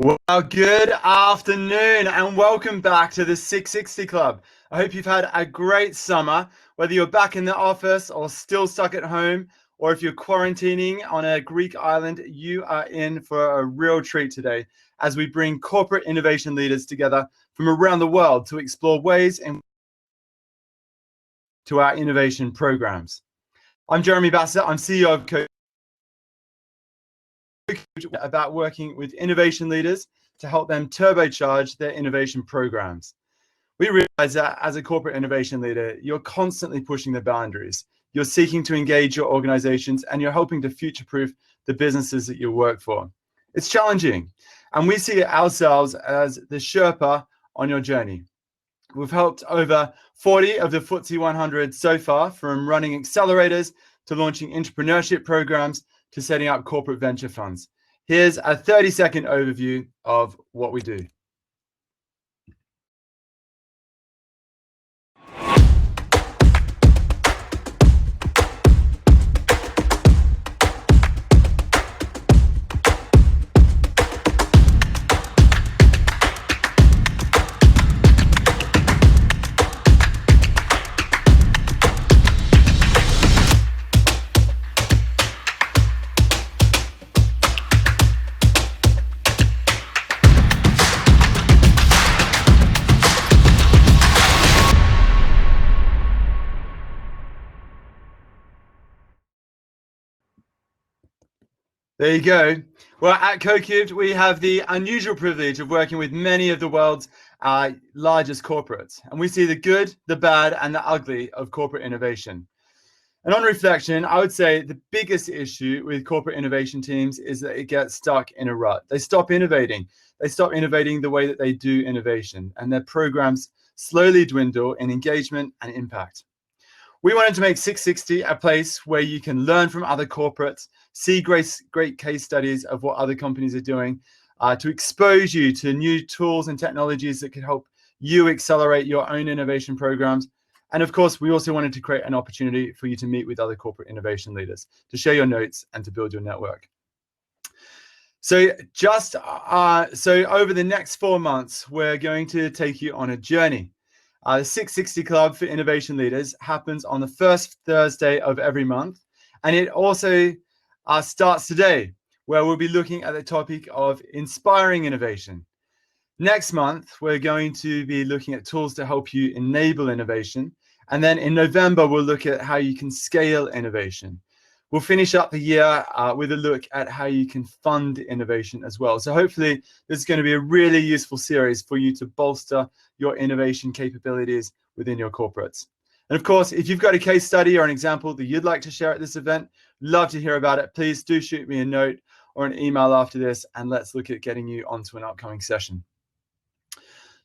Well, good afternoon and welcome back to the 660 Club. I hope you've had a great summer, whether you're back in the office or still stuck at home, or if you're quarantining on a Greek island, you are in for a real treat today as we bring corporate innovation leaders together from around the world to explore ways to our innovation programs. I'm Jeremy Bassett. I'm CEO of about working with innovation leaders to help them turbocharge their innovation programs. We realize that as a corporate innovation leader, you're constantly pushing the boundaries. You're seeking to engage your organizations and you're helping to future-proof the businesses that you work for. It's challenging, and we see ourselves as the Sherpa on your journey. We've helped over 40 of the FTSE 100 so far, from running accelerators to launching entrepreneurship programs to setting up corporate venture funds. Here's a 30-second overview of what we do. There you go. Well, at CoCubed, we have the unusual privilege of working with many of the world's largest corporates. And we see the good, the bad, and the ugly of corporate innovation. And on reflection, I would say the biggest issue with corporate innovation teams is that it gets stuck in a rut. They stop innovating. They stop innovating the way that they do innovation, and their programs slowly dwindle in engagement and impact. We wanted to make 660 a place where you can learn from other corporates, see great case studies of what other companies are doing, to expose you to new tools and technologies that could help you accelerate your own innovation programs. And of course, we also wanted to create an opportunity for you to meet with other corporate innovation leaders, to share your notes and to build your network. So over the next 4 months, we're going to take you on a journey. The 660 Club for Innovation Leaders happens on the first Thursday of every month. And it also starts today, where we'll be looking at the topic of inspiring innovation. Next month, we're going to be looking at tools to help you enable innovation. And then in November, we'll look at how you can scale innovation. We'll finish up the year with a look at how you can fund innovation as well. So hopefully this is going to be a really useful series for you to bolster your innovation capabilities within your corporates. And of course, if you've got a case study or an example that you'd like to share at this event, love to hear about it. Please do shoot me a note or an email after this, and let's look at getting you onto an upcoming session.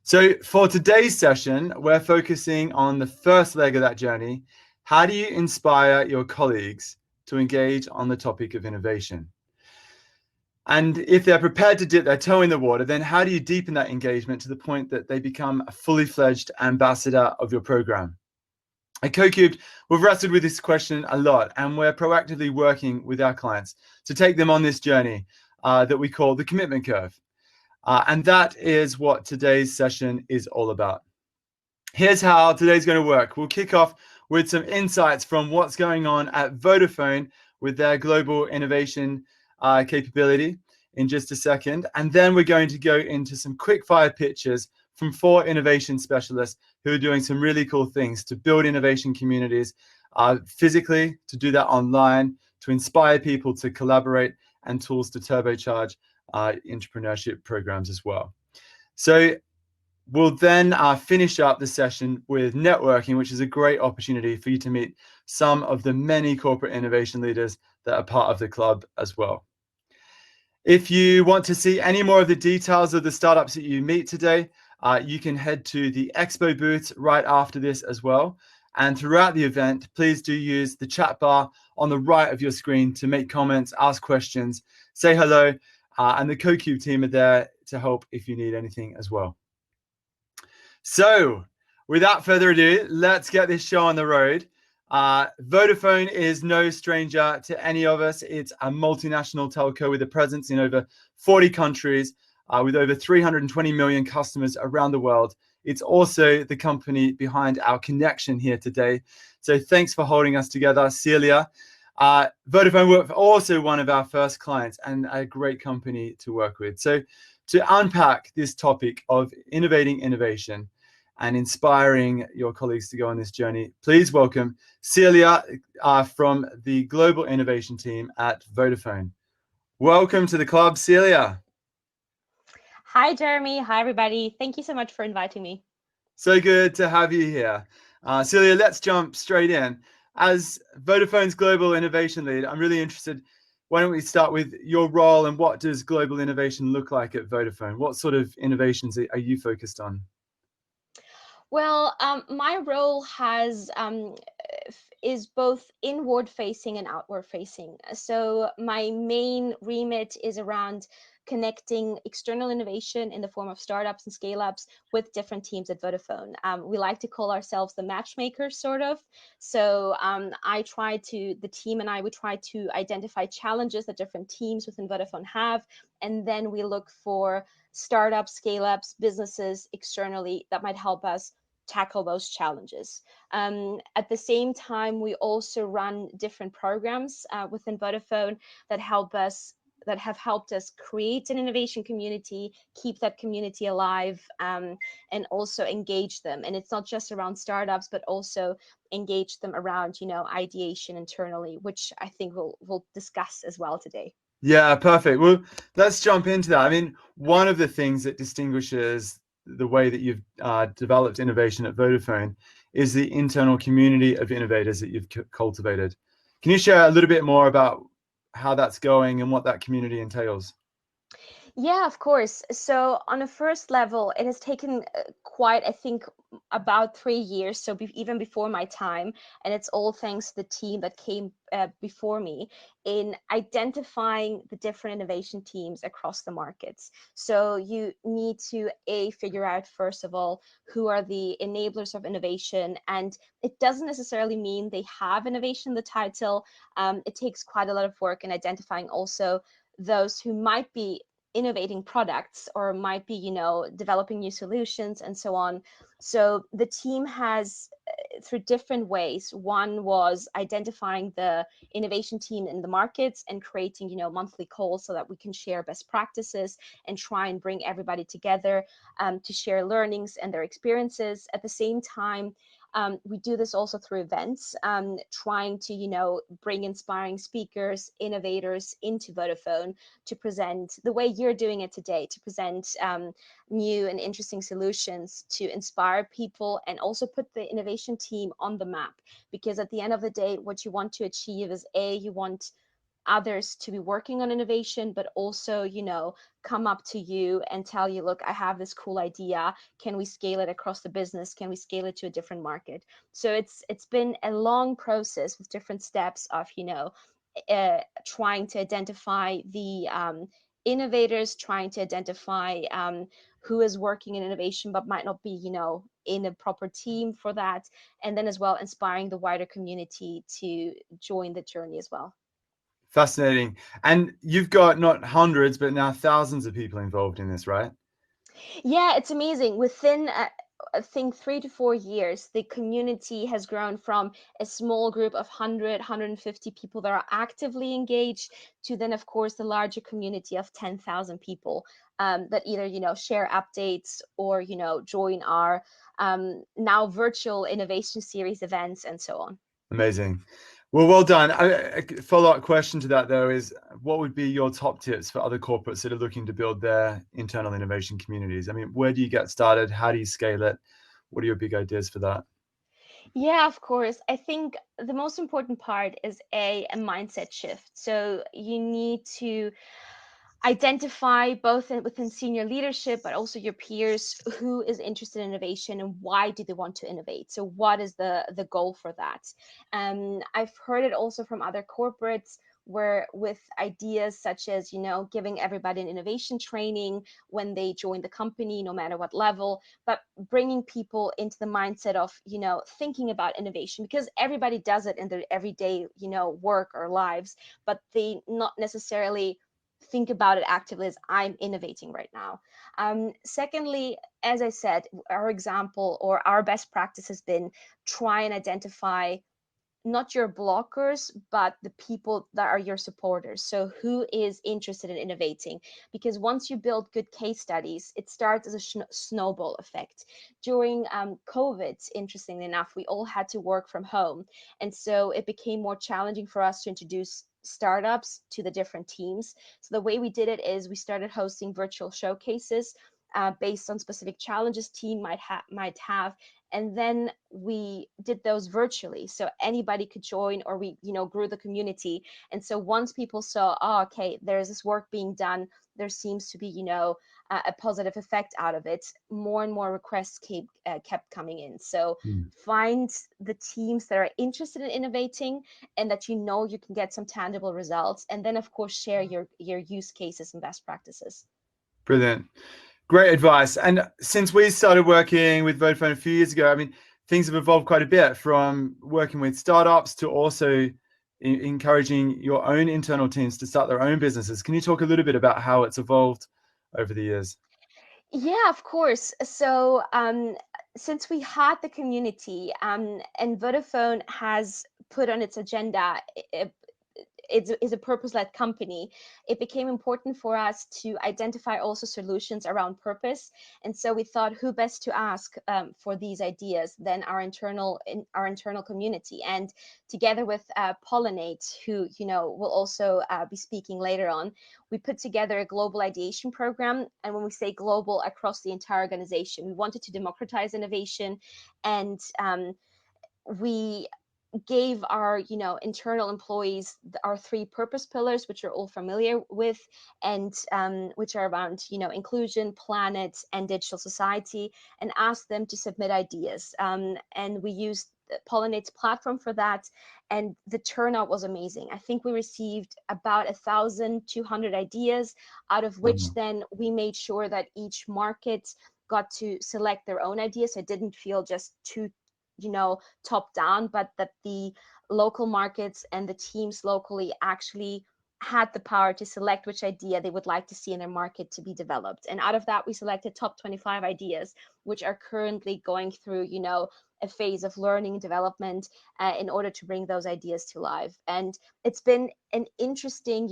So for today's session, we're focusing on the first leg of that journey. How do you inspire your colleagues to engage on the topic of innovation? And if they're prepared to dip their toe in the water, then how do you deepen that engagement to the point that they become a fully fledged ambassador of your program? At CoCubed, we've wrestled with this question a lot, and we're proactively working with our clients to take them on this journey that we call the commitment curve. And that is what today's session is all about. Here's how today's going to work. We'll kick off with some insights from what's going on at Vodafone with their global innovation capability in just a second. And then we're going to go into some quick fire pitches from 4 innovation specialists who are doing some really cool things to build innovation communities physically, to do that online, to inspire people to collaborate, and tools to turbocharge entrepreneurship programs as well. So we'll then finish up the session with networking, which is a great opportunity for you to meet some of the many corporate innovation leaders that are part of the club as well. If you want to see any more of the details of the startups that you meet today, you can head to the expo booths right after this as well. And throughout the event, please do use the chat bar on the right of your screen to make comments, ask questions, say hello, and the CoCubed team are there to help if you need anything as well. So without further ado, let's get this show on the road. Vodafone is no stranger to any of us. It's a multinational telco with a presence in over 40 countries. with over 320 million customers around the world. It's also the company behind our connection here today. So thanks for holding us together, Celia. Vodafone were also one of our first clients and a great company to work with. So to unpack this topic of innovating innovation and inspiring your colleagues to go on this journey, please welcome Celia from the Global Innovation Team at Vodafone. Welcome to the club, Celia. Hi, Jeremy. Hi, everybody. Thank you so much for inviting me. So good to have you here. Celia, let's jump straight in. As Vodafone's Global Innovation Lead, I'm really interested. Why don't we start with your role and what does global innovation look like at Vodafone? What sort of innovations are you focused on? Well, my role is both inward facing and outward facing. So my main remit is around connecting external innovation in the form of startups and scale ups with different teams at Vodafone. We like to call ourselves the matchmakers, sort of. So the team and I, we try to identify challenges that different teams within Vodafone have, and then we look for startups, scale ups, businesses externally that might help us tackle those challenges. At the same time, we also run different programs within Vodafone that have helped us create an innovation community, keep that community alive, and also engage them. And it's not just around startups, but also engage them around, ideation internally, which I think we'll discuss as well today. Yeah, perfect. Well, let's jump into that. I mean, one of the things that distinguishes the way that you've developed innovation at Vodafone is the internal community of innovators that you've cultivated. Can you share a little bit more about how that's going and what that community entails? Yeah, of course. So on a first level, it has taken quite, I think, about 3 years. So even before my time, and it's all thanks to the team that came before me in identifying the different innovation teams across the markets. So you need to figure out first of all who are the enablers of innovation, and it doesn't necessarily mean they have innovation in the title. It takes quite a lot of work in identifying also those who might be innovating products or might be developing new solutions and so on. So the team has through different ways. One was identifying the innovation team in the markets and creating monthly calls so that we can share best practices and try and bring everybody together to share learnings and their experiences. At the same time, we do this also through events, trying to bring inspiring speakers, innovators into Vodafone to present the way you're doing it today, to present new and interesting solutions to inspire people and also put the innovation team on the map. Because at the end of the day, what you want to achieve is you want others to be working on innovation, but also come up to you and tell you, look, I have this cool idea, can we scale it across the business, can we scale it to a different market? So it's been a long process with different steps of trying to identify the innovators, trying to identify who is working in innovation but might not be in a proper team for that, and then as well inspiring the wider community to join the journey as well. Fascinating. And you've got not hundreds, but now thousands of people involved in this, right? Yeah, it's amazing. Within, I think, 3 to 4 years, the community has grown from a small group of 150 people that are actively engaged to then, of course, the larger community of 10,000 people that either, share updates or, join our now virtual innovation series events and so on. Amazing. Well done. A follow-up question to that, though, is what would be your top tips for other corporates that are looking to build their internal innovation communities? I mean, where do you get started? How do you scale it? What are your big ideas for that? Yeah, of course. I think the most important part is a mindset shift. So you need to identify both within senior leadership, but also your peers, who is interested in innovation and why do they want to innovate. So what is the goal for that? I've heard it also from other corporates where with ideas such as giving everybody an innovation training when they join the company, no matter what level, but bringing people into the mindset of thinking about innovation, because everybody does it in their everyday work or lives, but they not necessarily think about it actively as I'm innovating right now. Secondly, as I said, our example or our best practice has been try and identify not your blockers, but the people that are your supporters. So who is interested in innovating? Because once you build good case studies, it starts as a snowball effect. During COVID, interestingly enough, we all had to work from home. And so it became more challenging for us to introduce startups to the different teams. So the way we did it is we started hosting virtual showcases based on specific challenges team might have, and then we did those virtually so anybody could join, or we grew the community. And so once people saw, oh, okay, there's this work being done, there seems to be a positive effect out of it, more and more requests kept coming in. So find the teams that are interested in innovating and that you can get some tangible results, and then of course share your use cases and best practices. Brilliant. Great advice. And since we started working with Vodafone a few years ago, I mean, things have evolved quite a bit, from working with startups to also encouraging your own internal teams to start their own businesses. Can you talk a little bit about how it's evolved over the years? Yeah, of course. So since we had the community, and Vodafone has put on its agenda, is a purpose-led company, it became important for us to identify also solutions around purpose. And so we thought, who best to ask for these ideas than our internal community. And together with Pollinate, who will also be speaking later on, we put together a global ideation program. And when we say global, across the entire organization, we wanted to democratize innovation. And we gave our internal employees our 3 purpose pillars, which you're all familiar with, and which are around inclusion, planet, and digital society, and asked them to submit ideas. And we used Pollinate's platform for that, and the turnout was amazing. I think we received about 1,200 ideas, out of which then we made sure that each market got to select their own ideas. So it didn't feel just too top down, but that the local markets and the teams locally actually had the power to select which idea they would like to see in their market to be developed. And out of that, we selected top 25 ideas, which are currently going through a phase of learning and development in order to bring those ideas to life. And it's been an interesting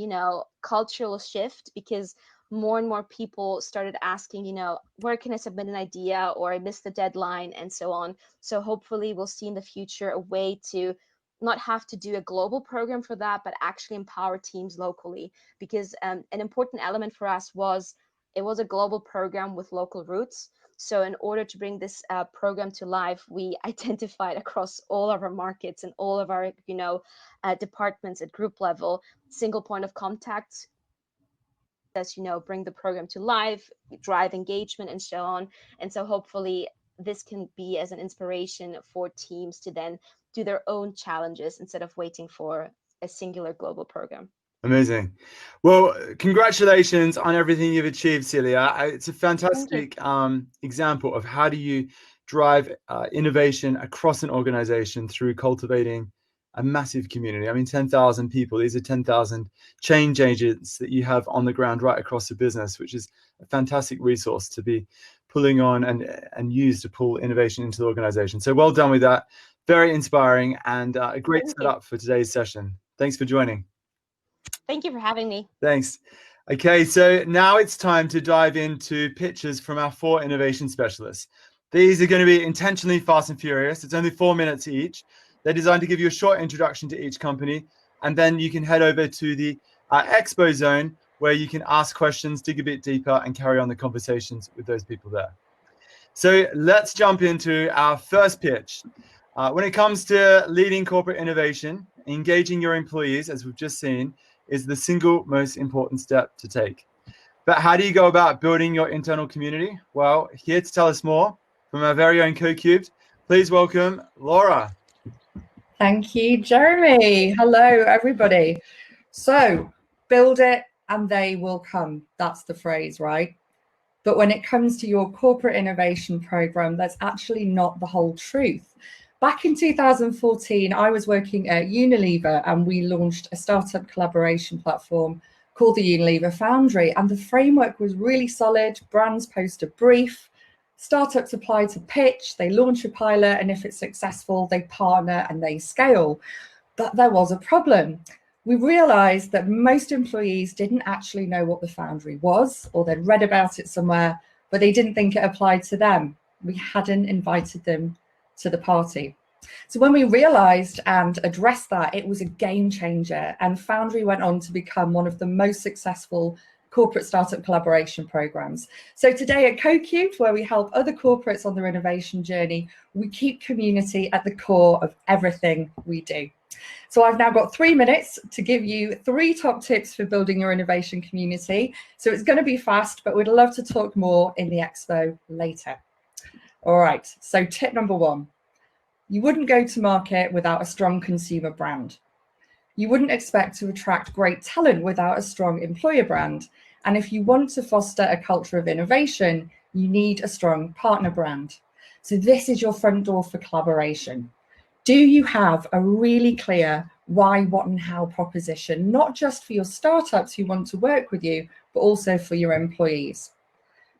cultural shift, because more and more people started asking, where can I submit an idea, or I missed the deadline, and so on. So hopefully we'll see in the future a way to not have to do a global program for that, but actually empower teams locally. Because an important element for us was it was a global program with local roots. So in order to bring this program to life, we identified across all of our markets and all of our departments at group level, single point of contact, us bring the program to life, drive engagement, and so on. And so hopefully this can be as an inspiration for teams to then do their own challenges instead of waiting for a singular global program. Amazing. Well, congratulations on everything you've achieved, Celia. It's a fantastic example of how do you drive innovation across an organization through cultivating a massive community. I mean, 10,000 people. These are 10,000 change agents that you have on the ground right across the business, which is a fantastic resource to be pulling on and use to pull innovation into the organization. So well done with that. Very inspiring, and a great setup for today's session. Thanks for joining. Thank you for having me. Thanks. Okay, so now it's time to dive into pitches from our 4 innovation specialists. These are going to be intentionally fast and furious. It's only 4 minutes each. They're designed to give you a short introduction to each company, and then you can head over to the expo zone where you can ask questions, dig a bit deeper, and carry on the conversations with those people there. So let's jump into our first pitch. When it comes to leading corporate innovation, engaging your employees, as we've just seen, is the single most important step to take. But how do you go about building your internal community? Well, here to tell us more from our very own CoCubed, please welcome Laura. Thank you, Jeremy. Hello, everybody. So, build it and they will come. That's the phrase, right? But when it comes to your corporate innovation program, that's actually not the whole truth. Back in 2014, I was working at Unilever and we launched a startup collaboration platform called the Unilever Foundry. And the framework was really solid. Brands post a brief, startups apply to pitch, they launch a pilot, and if it's successful, they partner and they scale. But there was a problem. We realized that most employees didn't actually know what the Foundry was, or they'd read about it somewhere, but they didn't think it applied to them. We hadn't invited them to the party. So when we realized and addressed that, it was a game changer, and Foundry went on to become one of the most successful corporate startup collaboration programs. So today at CoCubed, where we help other corporates on their innovation journey, we keep community at the core of everything we do. So I've now got 3 minutes to give you 3 top tips for building your innovation community. So it's going to be fast, but we'd love to talk more in the expo later. All right, so tip number 1. You wouldn't go to market without a strong consumer brand. You wouldn't expect to attract great talent without a strong employer brand. And if you want to foster a culture of innovation, you need a strong partner brand. So this is your front door for collaboration. Do you have a really clear why, what, and how proposition, not just for your startups who want to work with you, but also for your employees?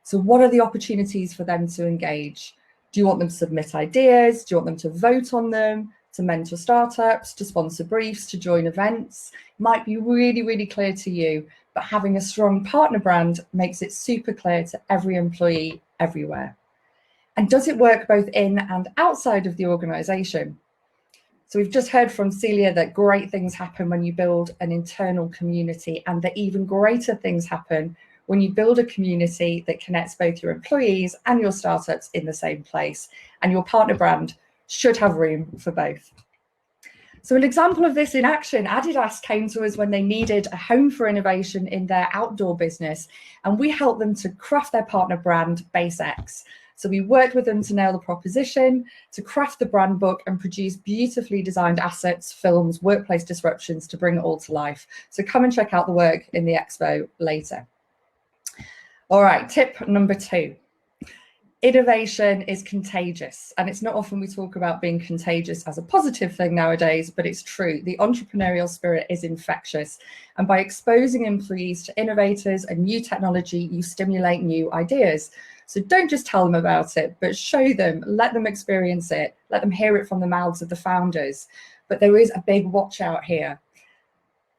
So what are the opportunities for them to engage? Do you want them to submit ideas? Do you want them to vote on them, to mentor startups, to sponsor briefs, to join events? It might be really, really clear to you, but having a strong partner brand makes it super clear to every employee everywhere. And does it work both in and outside of the organization? So we've just heard from Celia that great things happen when you build an internal community, and that even greater things happen when you build a community that connects both your employees and your startups in the same place. And your partner brand should have room for both. So an example of this in action, Adidas came to us when they needed a home for innovation in their outdoor business, and we helped them to craft their partner brand, BaseX. So we worked with them to nail the proposition, to craft the brand book, and produce beautifully designed assets, films, workplace disruptions to bring it all to life. So come and check out the work in the expo later. All right, tip number 2. Innovation is contagious, and it's not often we talk about being contagious as a positive thing nowadays, but it's true. The entrepreneurial spirit is infectious, and by exposing employees to innovators and new technology, you stimulate new ideas. So don't just tell them about it, but show them, let them experience it, let them hear it from the mouths of the founders. But there is a big watch out here.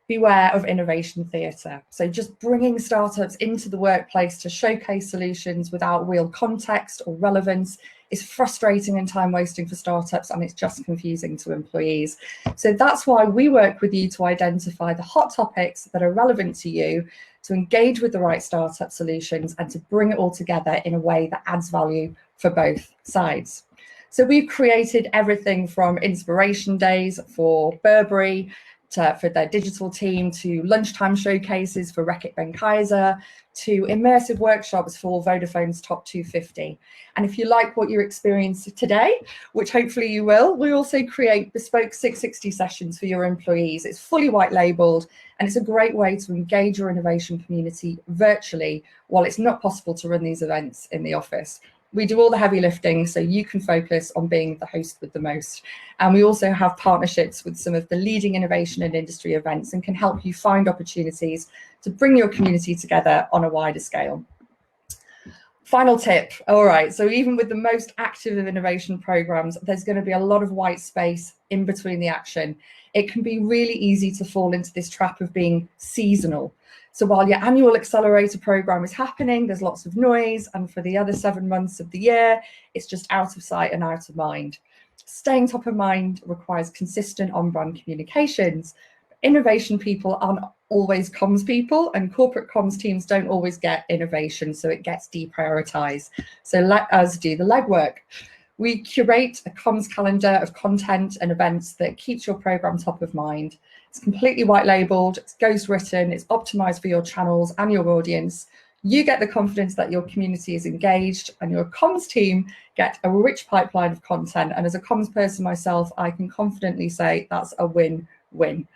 Beware of innovation theatre. So just bringing startups into the workplace to showcase solutions without real context or relevance is frustrating and time wasting for startups, and it's just confusing to employees. So that's why we work with you to identify the hot topics that are relevant to you, to engage with the right startup solutions, and to bring it all together in a way that adds value for both sides. So we've created everything from inspiration days for Burberry, for their digital team, to lunchtime showcases for Reckitt Benckiser, to immersive workshops for Vodafone's Top 250. And if you like what you experienced today, which hopefully you will, we also create bespoke 660 sessions for your employees. It's fully white labeled, and it's a great way to engage your innovation community virtually while it's not possible to run these events in the office. We do all the heavy lifting so you can focus on being the host with the most. And we also have partnerships with some of the leading innovation and industry events, and can help you find opportunities to bring your community together on a wider scale. Final tip. All right, so even with the most active of innovation programs, there's going to be a lot of white space in between the action. It can be really easy to fall into this trap of being seasonal. So while your annual accelerator program is happening, there's lots of noise, and for the other 7 months of the year, it's just out of sight and out of mind. Staying top of mind requires consistent on-brand communications. Innovation people aren't always comms people, and corporate comms teams don't always get innovation, so it gets deprioritized. So let us do the legwork. We curate a comms calendar of content and events that keeps your program top of mind. It's completely white labeled, it's ghost written, it's optimized for your channels and your audience. You get the confidence that your community is engaged, and your comms team get a rich pipeline of content. And as a comms person myself, I can confidently say that's a win-win.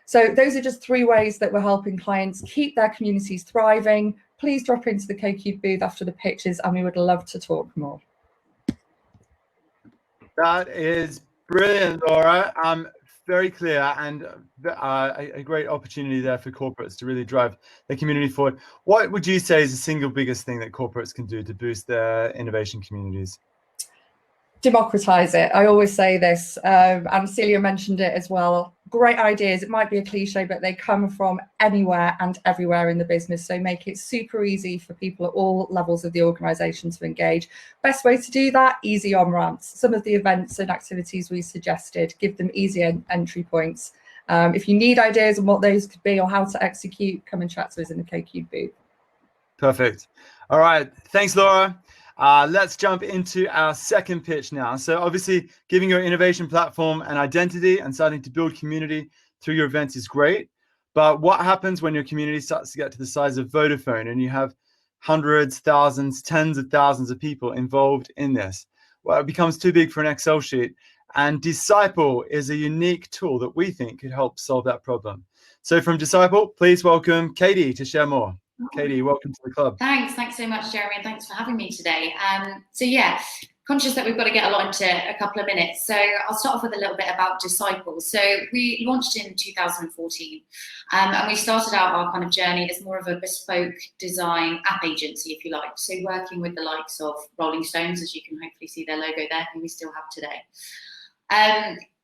So those are just 3 ways that we're helping clients keep their communities thriving. Please drop into the CoCubed booth after the pitches, and we would love to talk more. That is brilliant, Laura. very clear, and a great opportunity there for corporates to really drive their community forward. What would you say is the single biggest thing that corporates can do to boost their innovation communities? Democratize it. I always say this, and Celia mentioned it as well. Great ideas, it might be a cliche, but they come from anywhere and everywhere in the business. So make it super easy for people at all levels of the organization to engage. Best way to do that, easy on-ramps. Some of the events and activities we suggested, give them easy entry points. If you need ideas on what those could be or how to execute, come and chat to us in the KQ booth. Perfect. All right. Thanks, Laura. Let's jump into our second pitch now. So obviously giving your innovation platform an identity and starting to build community through your events is great. But what happens when your community starts to get to the size of Vodafone and you have hundreds, thousands, tens of thousands of people involved in this? Well, it becomes too big for an Excel sheet. And Disciple is a unique tool that we think could help solve that problem. So from Disciple, please welcome Katie to share more. Katie, welcome to the club. Thanks so much, Jeremy, and thanks for having me today. So yeah, conscious that we've got to get a lot into a couple of minutes. So I'll start off with a little bit about Disciple. So we launched in 2014, and we started out our kind of journey as more of a bespoke design app agency, if you like. So working with the likes of Rolling Stones, as you can hopefully see their logo there, who we still have today.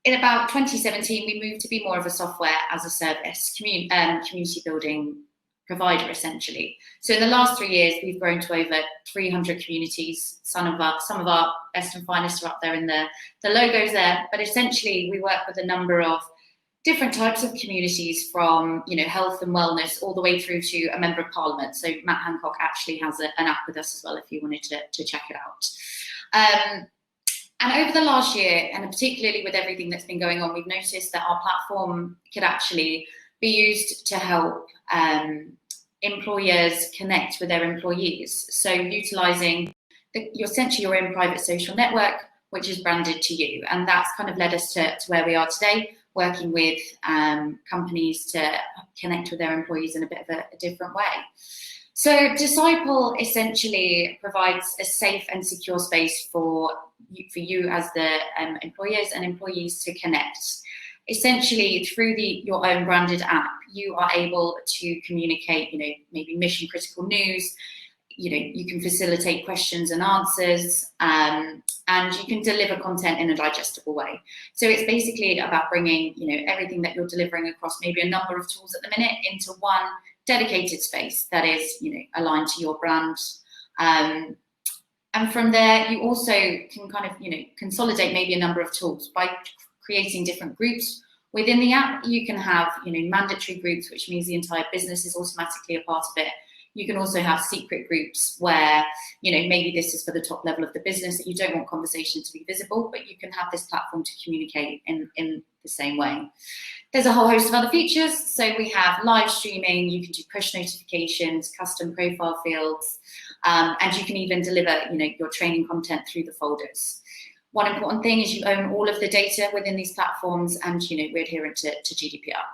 In about 2017, we moved to be more of a software as a service, community building provider, essentially. So in the last 3 years, we've grown to over 300 communities. Some of our best and finest are up there in the logos there. But essentially, we work with a number of different types of communities, from health and wellness all the way through to a member of parliament. So Matt Hancock actually has an app with us as well, if you wanted to check it out. And over the last year, and particularly with everything that's been going on, we've noticed that our platform could actually be used to help employers connect with their employees. So utilising essentially your own private social network, which is branded to you. And that's kind of led us to where we are today, working with companies to connect with their employees in a bit of a different way. So Disciple essentially provides a safe and secure space for you as the employers and employees to connect. Essentially, through your own branded app, you are able to communicate, maybe mission critical news. You can facilitate questions and answers, and you can deliver content in a digestible way. So it's basically about bringing, everything that you're delivering across maybe a number of tools at the minute into one dedicated space that is, aligned to your brand. And from there, you also can kind of, consolidate maybe a number of tools by creating different groups within the app. You can have, mandatory groups, which means the entire business is automatically a part of it. You can also have secret groups where, maybe this is for the top level of the business that you don't want conversation to be visible, but you can have this platform to communicate in the same way. There's a whole host of other features. So we have live streaming, you can do push notifications, custom profile fields, and you can even deliver, your training content through the folders. One important thing is you own all of the data within these platforms, and we're adherent to GDPR.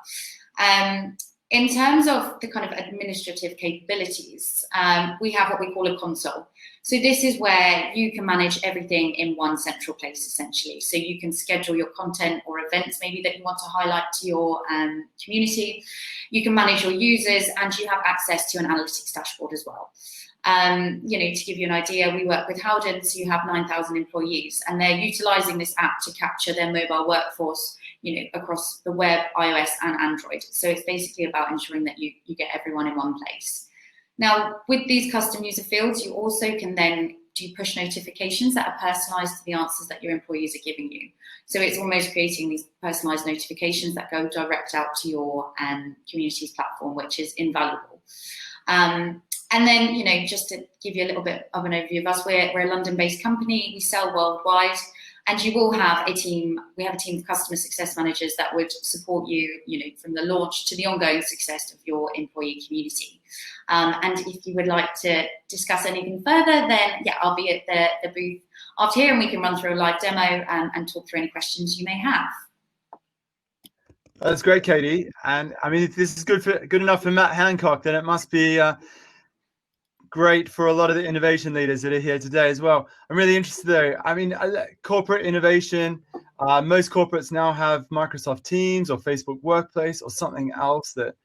In terms of the kind of administrative capabilities, we have what we call a console. So this is where you can manage everything in one central place, essentially. So you can schedule your content or events maybe that you want to highlight to your community. You can manage your users, and you have access to an analytics dashboard as well. To give you an idea, we work with Howdens, who have 9,000 employees, and they're utilising this app to capture their mobile workforce, across the web, iOS and Android. So it's basically about ensuring that you get everyone in one place. Now, with these custom user fields, you also can then do push notifications that are personalised to the answers that your employees are giving you. So it's almost creating these personalised notifications that go direct out to your community's platform, which is invaluable. And then, just to give you a little bit of an overview of us, we're a London-based company. We sell worldwide, and you will have a team. We have a team of customer success managers that would support you, from the launch to the ongoing success of your employee community. And if you would like to discuss anything further, then I'll be at the booth after here, and we can run through a live demo and talk through any questions you may have. That's great, Katie. And I mean, if this is good enough for Matt Hancock, then it must be great for a lot of the innovation leaders that are here today as well. I'm really interested though. I mean, corporate innovation, Most corporates now have Microsoft Teams or Facebook Workplace or something else that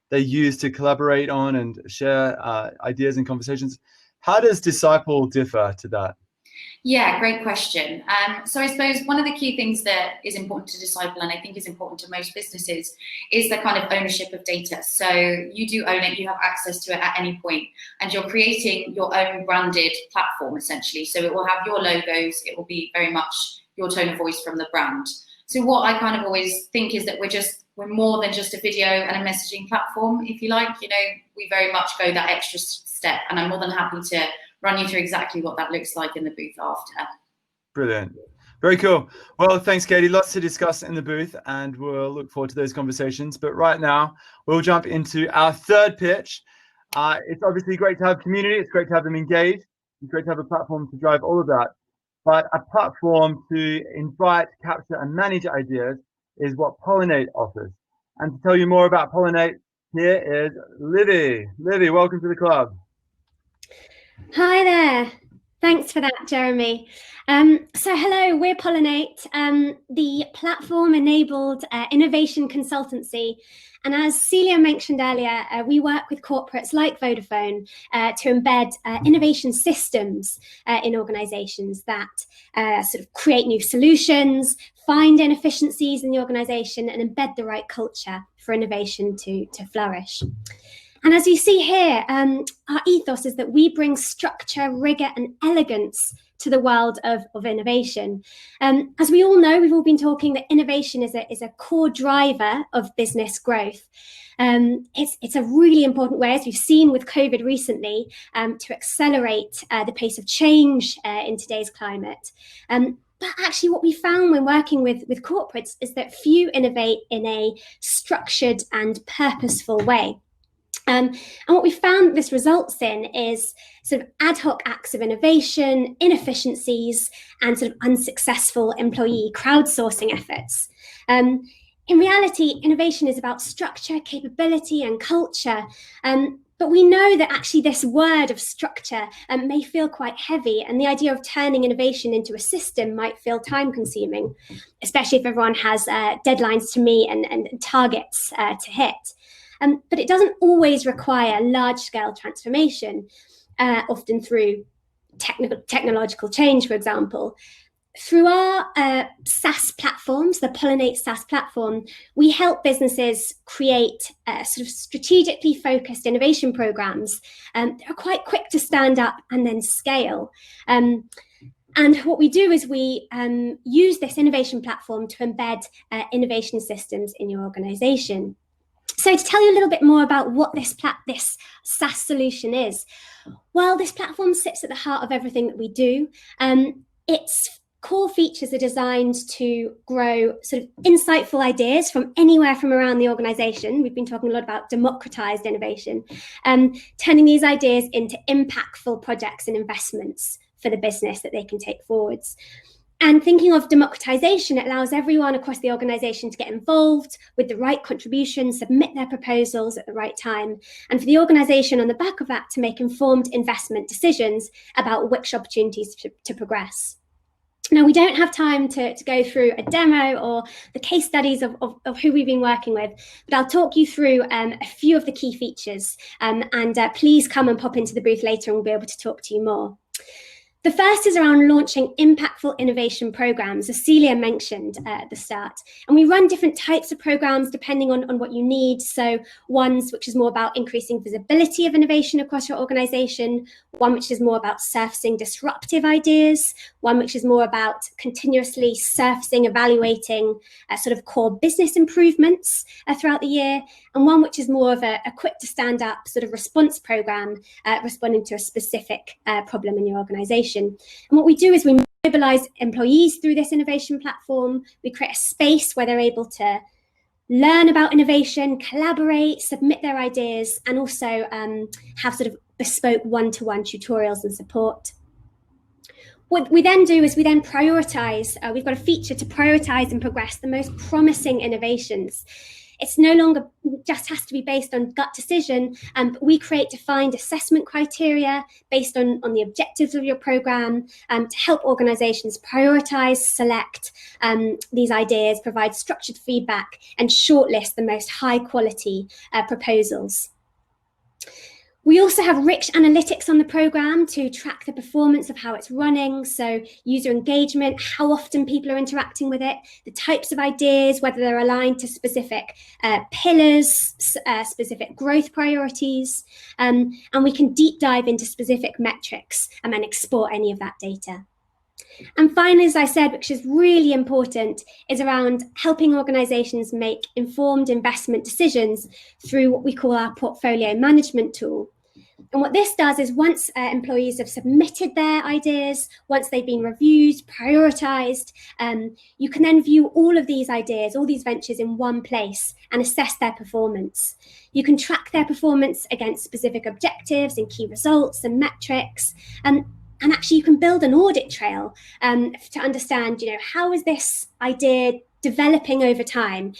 they use to collaborate on and share ideas and conversations. How does Disciple differ to that? Yeah, great question. So I suppose one of the key things that is important to Disciple, and I think is important to most businesses, is the kind of ownership of data. So you do own it, you have access to it at any point, and you're creating your own branded platform, essentially. So it will have your logos, it will be very much your tone of voice from the brand. So what I kind of always think is that we're more than just a video and a messaging platform, if you like. We very much go that extra step, and I'm more than happy to run you through exactly what that looks like in the booth after. Brilliant. Very cool. Well, thanks, Katie. Lots to discuss in the booth, and we'll look forward to those conversations. But right now, we'll jump into our third pitch. It's obviously great to have community. It's great to have them engaged. It's great to have a platform to drive all of that. But a platform to invite, capture, and manage ideas is what Pollinate offers. And to tell you more about Pollinate, here is Livy. Livy, welcome to the club. Hi there. Thanks for that, Jeremy. So hello, we're Pollinate, the platform-enabled innovation consultancy. And as Celia mentioned earlier, we work with corporates like Vodafone to embed innovation systems in organizations that sort of create new solutions, find inefficiencies in the organization, and embed the right culture for innovation to flourish. And as you see here, our ethos is that we bring structure, rigor, and elegance to the world of innovation. As we all know, we've all been talking that innovation is a core driver of business growth. It's a really important way, as we've seen with COVID recently, to accelerate the pace of change in today's climate. But actually what we found when working with corporates is that few innovate in a structured and purposeful way. And what we found this results in is sort of ad hoc acts of innovation, inefficiencies, and sort of unsuccessful employee crowdsourcing efforts. In reality, innovation is about structure, capability, and culture. But we know that actually this word of structure may feel quite heavy, and the idea of turning innovation into a system might feel time-consuming, especially if everyone has deadlines to meet and targets to hit. But it doesn't always require large-scale transformation, often through technological change, for example. Through our SaaS platforms, the Pollinate SaaS platform, we help businesses create sort of strategically focused innovation programs that are quite quick to stand up and then scale. And what we do is we use this innovation platform to embed innovation systems in your organization. So to tell you a little bit more about what this SaaS solution is, well, this platform sits at the heart of everything that we do. Its core features are designed to grow sort of insightful ideas from anywhere from around the organization. We've been talking a lot about democratized innovation, turning these ideas into impactful projects and investments for the business that they can take forwards. And thinking of democratization, it allows everyone across the organization to get involved with the right contributions, submit their proposals at the right time, and for the organization on the back of that to make informed investment decisions about which opportunities to progress. Now, we don't have time to go through a demo or the case studies of who we've been working with, but I'll talk you through a few of the key features, and please come and pop into the booth later and we'll be able to talk to you more. The first is around launching impactful innovation programs, as Celia mentioned at the start. And we run different types of programs depending on what you need. So ones which is more about increasing visibility of innovation across your organization, one which is more about surfacing disruptive ideas, one which is more about continuously surfacing, evaluating sort of core business improvements throughout the year, and one which is more of a quick to stand up sort of response program responding to a specific problem in your organization. And what we do is we mobilize employees through this innovation platform. We create a space where they're able to learn about innovation, collaborate, submit their ideas, and also have sort of bespoke one-to-one tutorials and support. What we then do is we then prioritize. We've got a feature to prioritize and progress the most promising innovations. It's no longer just has to be based on gut decision, but we create defined assessment criteria based on the objectives of your program to help organizations prioritize, select these ideas, provide structured feedback, and shortlist the most high quality proposals. We also have rich analytics on the program to track the performance of how it's running. So user engagement, how often people are interacting with it, the types of ideas, whether they're aligned to specific pillars, specific growth priorities, and we can deep dive into specific metrics and export any of that data. And finally, as I said, which is really important, is around helping organizations make informed investment decisions through what we call our portfolio management tool. And what this does is once employees have submitted their ideas, once they've been reviewed, prioritized, you can then view all of these ideas, all these ventures in one place and assess their performance. You can track their performance against specific objectives and key results and metrics. And actually, you can build an audit trail to understand, how is this idea developing over time?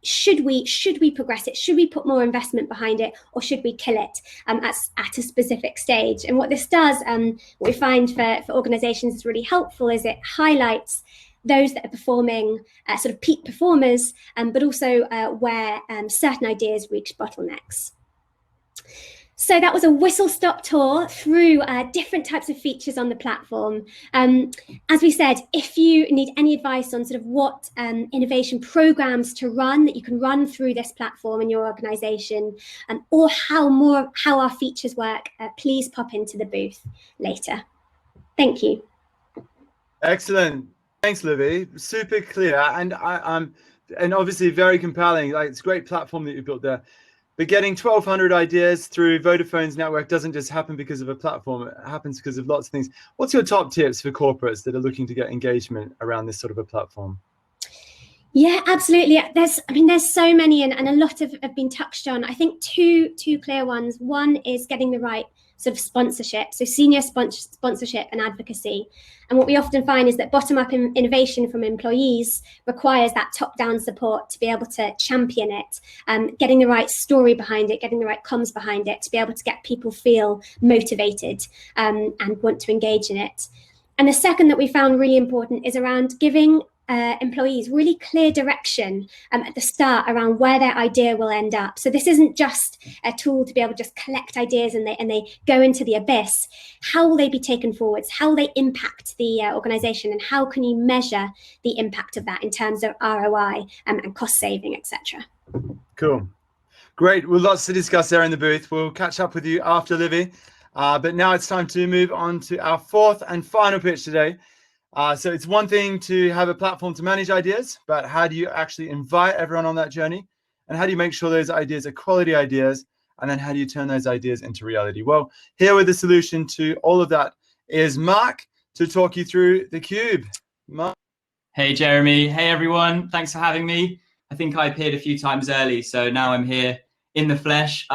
Should we progress it? Should we put more investment behind it, or should we kill it at a specific stage? And what this does, what we find for organizations is really helpful, is it highlights those that are performing sort of peak performers, but also where certain ideas reach bottlenecks. So that was a whistle-stop tour through different types of features on the platform. As we said, if you need any advice on sort of what innovation programs to run that you can run through this platform in your organization, or how our features work, please pop into the booth later. Thank you. Excellent. Thanks, Livy. Super clear, and and obviously very compelling. Like, it's a great platform that you built there. But getting 1,200 ideas through Vodafone's network doesn't just happen because of a platform. It happens because of lots of things. What's your top tips for corporates that are looking to get engagement around this sort of a platform? Yeah, absolutely. There's so many, and a lot have been touched on. I think two clear ones. One is getting the right sort of sponsorship, so senior sponsorship and advocacy. And what we often find is that bottom-up innovation from employees requires that top-down support to be able to champion it, getting the right story behind it, getting the right comms behind it, to be able to get people feel motivated and want to engage in it. And the second that we found really important is around giving employees really clear direction at the start around where their idea will end up. So this isn't just a tool to be able to just collect ideas and they go into the abyss. How will they be taken forwards? How will they impact the organization? And how can you measure the impact of that in terms of ROI and cost saving, etc.? Cool. Great. Well, lots to discuss there in the booth. We'll catch up with you after, Livy. But now it's time to move on to our fourth and final pitch today. So it's one thing to have a platform to manage ideas, but how do you actually invite everyone on that journey? And how do you make sure those ideas are quality ideas? And then how do you turn those ideas into reality? Well, here with the solution to all of that is Mark to talk you through the Cube. Mark. Hey, Jeremy. Hey, everyone. Thanks for having me. I think I appeared a few times early, so now I'm here in the flesh.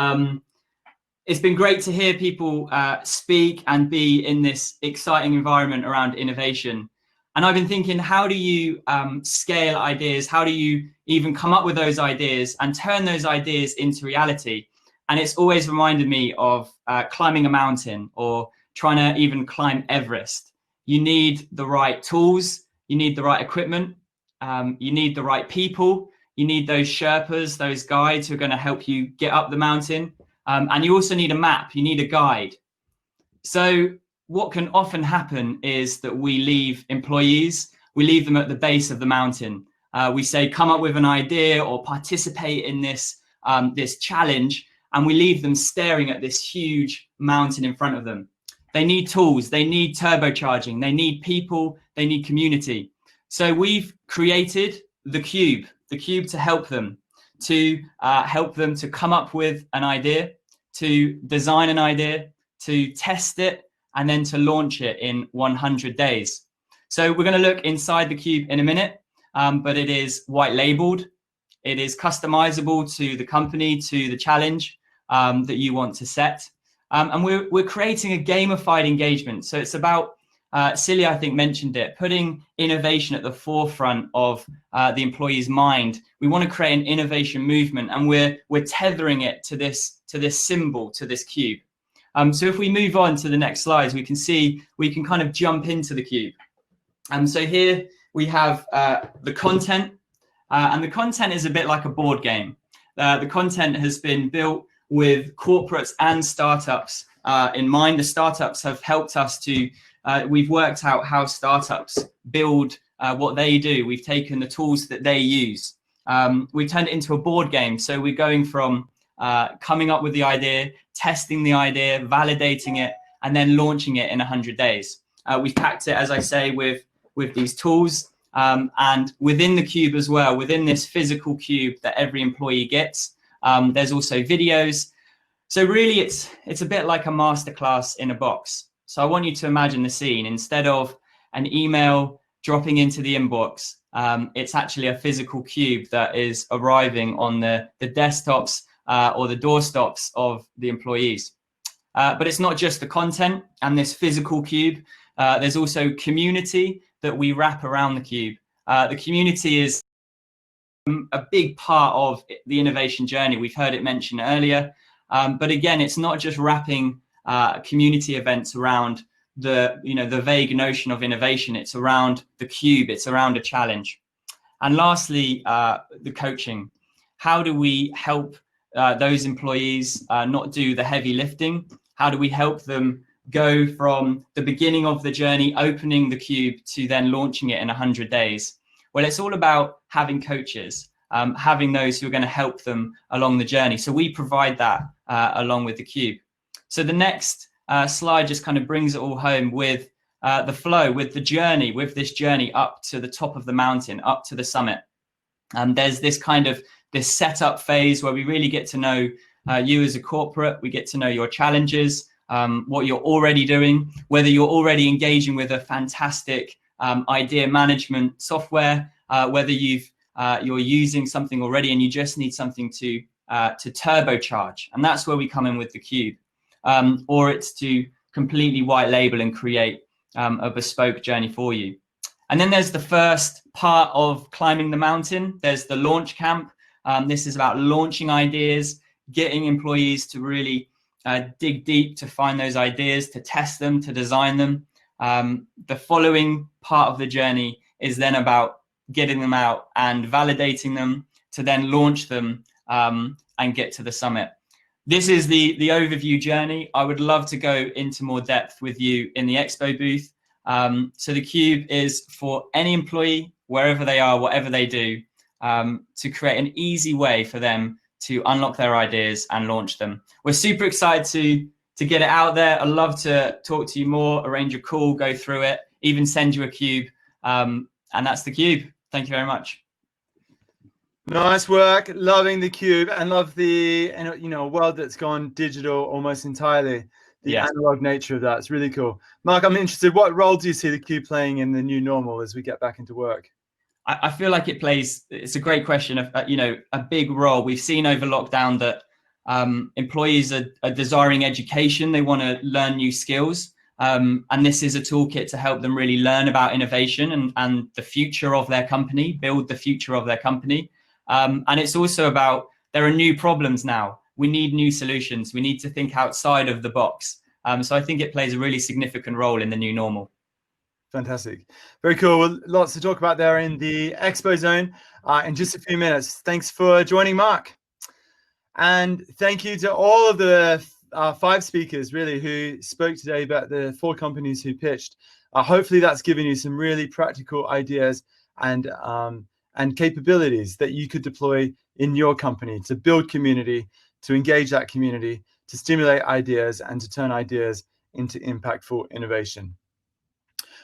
It's been great to hear people speak and be in this exciting environment around innovation. And I've been thinking, how do you scale ideas? How do you even come up with those ideas and turn those ideas into reality? And it's always reminded me of climbing a mountain or trying to even climb Everest. You need the right tools. You need the right equipment. You need the right people. You need those Sherpas, those guides who are going to help you get up the mountain. And you also need a map, you need a guide. So what can often happen is that we leave employees, we leave them at the base of the mountain. We say, come up with an idea or participate in this, this challenge, and we leave them staring at this huge mountain in front of them. They need tools, they need turbocharging, they need people, they need community. So we've created the Cube to help them, to come up with an idea, to design an idea, to test it, and then to launch it in 100 days. So we're going to look inside the Cube in a minute, but it is white labeled. It is customizable to the company, to the challenge that you want to set. And we're creating a gamified engagement. So it's about Celia, I think, mentioned it, putting innovation at the forefront of the employee's mind. We want to create an innovation movement, and we're tethering it to this symbol, to this cube. So if we move on to the next slides, we can see we can kind of jump into the cube. So here we have the content, and the content is a bit like a board game. The content has been built with corporates and startups in mind. The startups have helped us to, we've worked out how startups build what they do. We've taken the tools that they use. We've turned it into a board game. So we're going from coming up with the idea, testing the idea, validating it, and then launching it in 100 days. We've packed it, as I say, with these tools. And within the cube as well, within this physical cube that every employee gets, there's also videos. So really, it's a bit like a masterclass in a box. So I want you to imagine the scene. Instead of an email dropping into the inbox, it's actually a physical cube that is arriving on the desktops or the doorstops of the employees. But it's not just the content and this physical cube. There's also community that we wrap around the cube. The community is a big part of the innovation journey. We've heard it mentioned earlier. But again, it's not just wrapping community events around the vague notion of innovation. It's around the cube. It's around a challenge. And lastly, the coaching. How do we help those employees not do the heavy lifting? How do we help them go from the beginning of the journey, opening the cube, to then launching it in 100 days? Well, it's all about having coaches, having those who are going to help them along the journey. So we provide that along with the cube. So the next slide just kind of brings it all home with the flow, with the journey, with this journey up to the top of the mountain, up to the summit. There's this kind of this setup phase where we really get to know you as a corporate. We get to know your challenges, what you're already doing, whether you're already engaging with a fantastic idea management software, whether you're using something already and you just need something to turbocharge. And that's where we come in with the cube, or it's to completely white label and create a bespoke journey for you. And then there's the first part of climbing the mountain. There's the launch camp. This is about launching ideas, getting employees to really dig deep to find those ideas, to test them, to design them. The following part of the journey is then about getting them out and validating them to then launch them and get to the summit. This is the overview journey. I would love to go into more depth with you in the expo booth. So the cube is for any employee, wherever they are, whatever they do, to create an easy way for them to unlock their ideas and launch them. We're super excited to get it out there. I'd love to talk to you more, arrange a call, go through it, even send you a cube. And that's the cube. Thank you very much. Nice work. Loving the cube and love the world that's gone digital almost entirely. The analog nature of that. It's really cool. Mark, I'm interested. What role do you see the cube playing in the new normal as we get back into work? I feel like it plays, it's a great question, a big role. We've seen over lockdown that employees are desiring education. They want to learn new skills. And this is a toolkit to help them really learn about innovation and the future of their company, build the future of their company. And it's also about, there are new problems now. We need new solutions. We need to think outside of the box. So I think it plays a really significant role in the new normal. Fantastic. Very cool. Well, lots to talk about there in the Expo Zone in just a few minutes. Thanks for joining, Mark. And thank you to all of the 5 speakers, really, who spoke today about the 4 companies who pitched. Hopefully that's given you some really practical ideas and capabilities that you could deploy in your company to build community, to engage that community, to stimulate ideas, and to turn ideas into impactful innovation.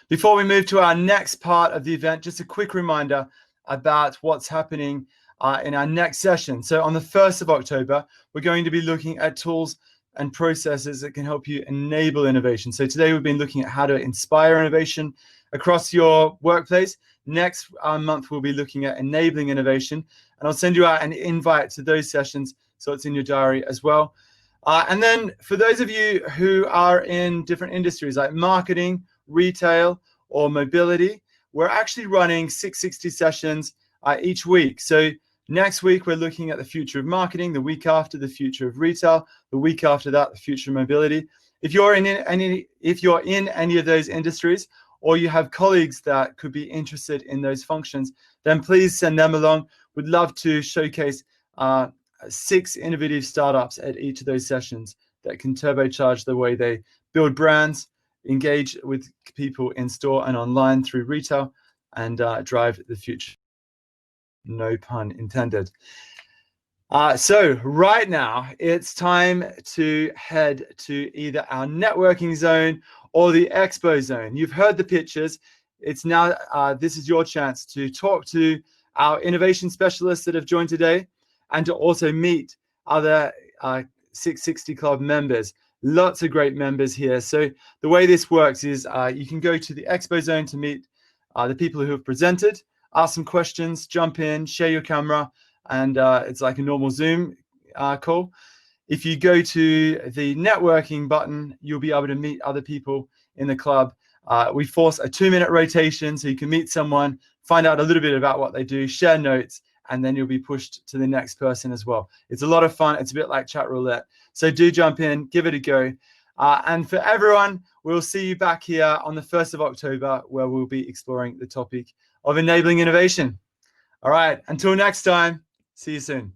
Before we move to our next part of the event, just a quick reminder about what's happening in our next session. So on the 1st of October, we're going to be looking at tools and processes that can help you enable innovation. So today we've been looking at how to inspire innovation across your workplace. Next month, we'll be looking at enabling innovation, and I'll send you out an invite to those sessions so it's in your diary as well. And then for those of you who are in different industries like marketing retail, or mobility, we're actually running 660 sessions each week. So next week, we're looking at the future of marketing, the week after, the future of retail, the week after that, the future of mobility. If you're in any of those industries, or you have colleagues that could be interested in those functions, then please send them along. We'd love to showcase 6 innovative startups at each of those sessions that can turbocharge the way they build brands, engage with people in store and online through retail, and drive the future. No pun intended. So right now, it's time to head to either our networking zone or the expo zone. You've heard the pictures. It's now, this is your chance to talk to our innovation specialists that have joined today, and to also meet other 660 Club members. Lots of great members here. So the way this works is you can go to the expo zone to meet the people who have presented, ask some questions, jump in, share your camera, and it's like a normal Zoom call. If you go to the networking button, you'll be able to meet other people in the club. We force a 2-minute rotation so you can meet someone, find out a little bit about what they do, share notes, and then you'll be pushed to the next person as well. It's a lot of fun. It's a bit like chat roulette. So do jump in, give it a go. And for everyone, we'll see you back here on the 1st of October, where we'll be exploring the topic of enabling innovation. All right, until next time, see you soon.